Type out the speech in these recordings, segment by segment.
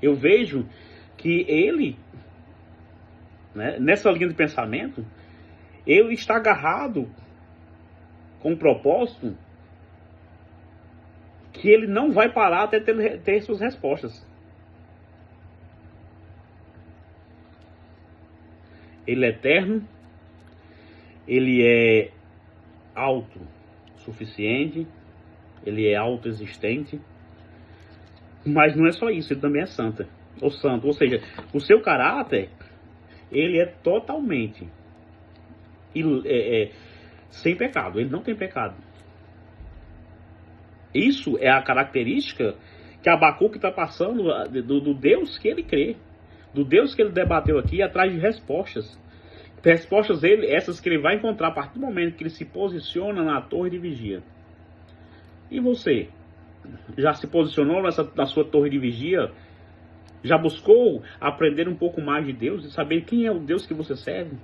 Eu vejo que ele, né, nessa linha de pensamento, ele está agarrado com um propósito que ele não vai parar até ter suas respostas. Ele é eterno, ele é autossuficiente, ele é autoexistente, mas não é só isso, ele também é santo, ou seja, o seu caráter, ele é totalmente sem pecado, ele não tem pecado. Isso é a característica que Abacuque está passando do Deus que ele crê, do Deus que ele debateu aqui, atrás de respostas. Respostas essas que ele vai encontrar a partir do momento que ele se posiciona na torre de vigia. E você? Já se posicionou na sua torre de vigia? Já buscou aprender um pouco mais de Deus e saber quem é o Deus que você serve?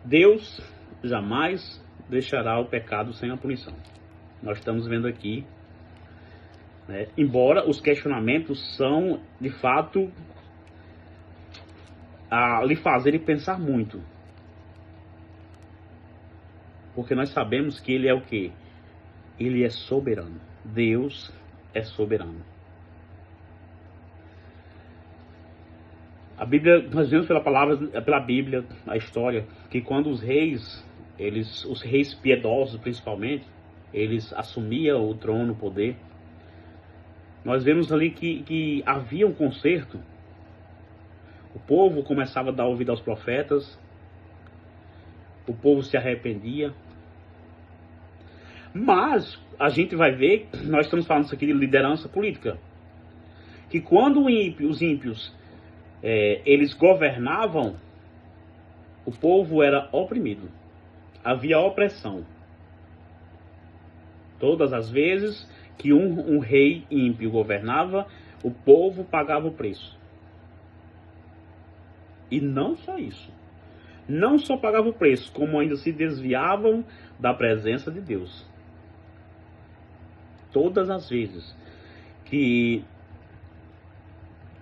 Deus jamais deixará o pecado sem a punição. Nós estamos vendo aqui, né, embora os questionamentos são, de fato, a lhe fazerem pensar muito. Porque nós sabemos que ele é o quê? Ele é soberano. Deus é soberano. A Bíblia, nós vemos pela Bíblia, a história, que quando os reis, os reis piedosos principalmente, eles assumiam o trono, o poder, nós vemos ali que havia um conserto. O povo começava a dar ouvido aos profetas, o povo se arrependia. Mas a gente vai ver, nós estamos falando isso aqui de liderança política, que quando os ímpios eles governavam, o povo era oprimido. Havia opressão. Todas as vezes que um rei ímpio governava, o povo pagava o preço. E não só isso. Não só pagava o preço, como ainda se desviavam da presença de Deus. Todas as vezes que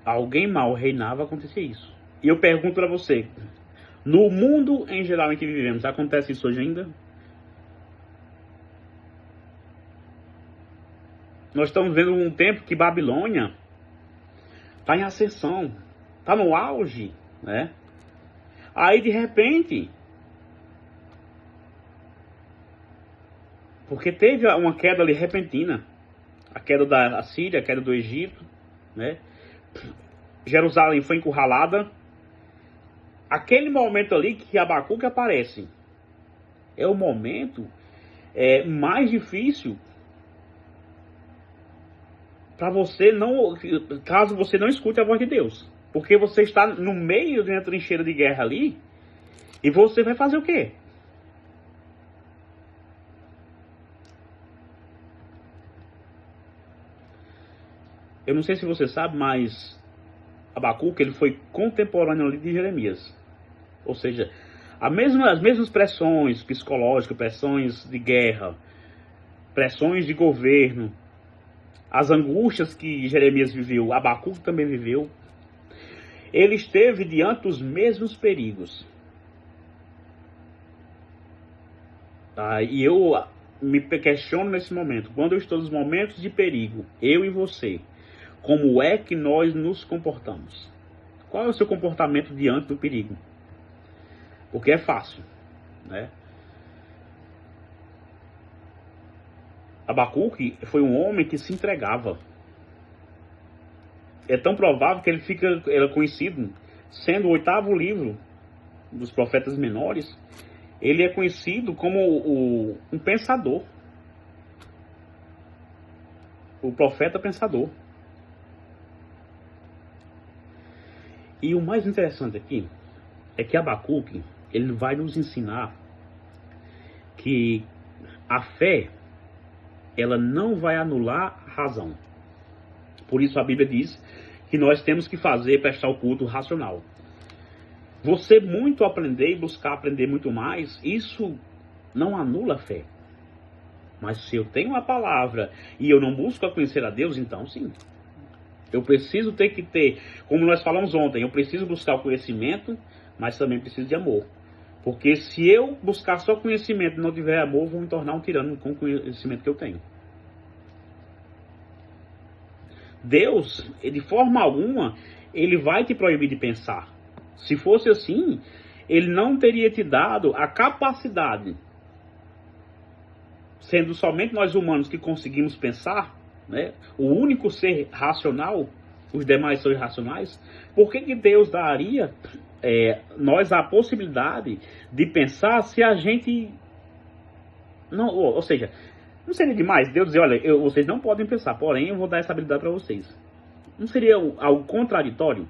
alguém mal reinava, acontecia isso. E eu pergunto para você, no mundo em geral em que vivemos, acontece isso hoje ainda? Nós estamos vendo um tempo que Babilônia está em ascensão, está no auge, né? Aí de repente, porque teve uma queda ali repentina, a queda da Assíria, a queda do Egito, né? Jerusalém foi encurralada. Aquele momento ali que Abacuque aparece é o momento mais difícil para você caso você não escute a voz de Deus, porque você está no meio de uma trincheira de guerra ali e você vai fazer o quê? Eu não sei se você sabe, mas Abacuque, ele foi contemporâneo ali de Jeremias. Ou seja, as mesmas pressões psicológicas, pressões de guerra, pressões de governo, as angústias que Jeremias viveu, Abacuque também viveu. Ele esteve diante dos mesmos perigos. Tá? E eu me questiono nesse momento, quando eu estou nos momentos de perigo, eu e você, como é que nós nos comportamos? Qual é o seu comportamento diante do perigo? Porque é fácil, né? Abacuque foi um homem que se entregava. É tão provável que ele é conhecido, sendo o 8º livro dos profetas menores, ele é conhecido como um pensador. O profeta pensador. E o mais interessante aqui é que Abacuque, ele vai nos ensinar que a fé, ela não vai anular a razão. Por isso a Bíblia diz que nós temos que prestar o culto racional. Você muito aprender e buscar aprender muito mais, isso não anula a fé. Mas se eu tenho uma palavra e eu não busco a conhecer a Deus, então sim. Eu preciso ter que ter, como nós falamos ontem, eu preciso buscar o conhecimento, mas também preciso de amor. Porque se eu buscar só conhecimento e não tiver amor, vou me tornar um tirano com o conhecimento que eu tenho. Deus, de forma alguma, ele vai te proibir de pensar. Se fosse assim, ele não teria te dado a capacidade, sendo somente nós humanos que conseguimos pensar, né? O único ser racional, os demais são irracionais. Por que Deus daria nós a possibilidade de pensar se a gente não, ou seja, não seria demais Deus dizer, olha, vocês não podem pensar, porém eu vou dar essa habilidade para vocês? Não seria algo contraditório?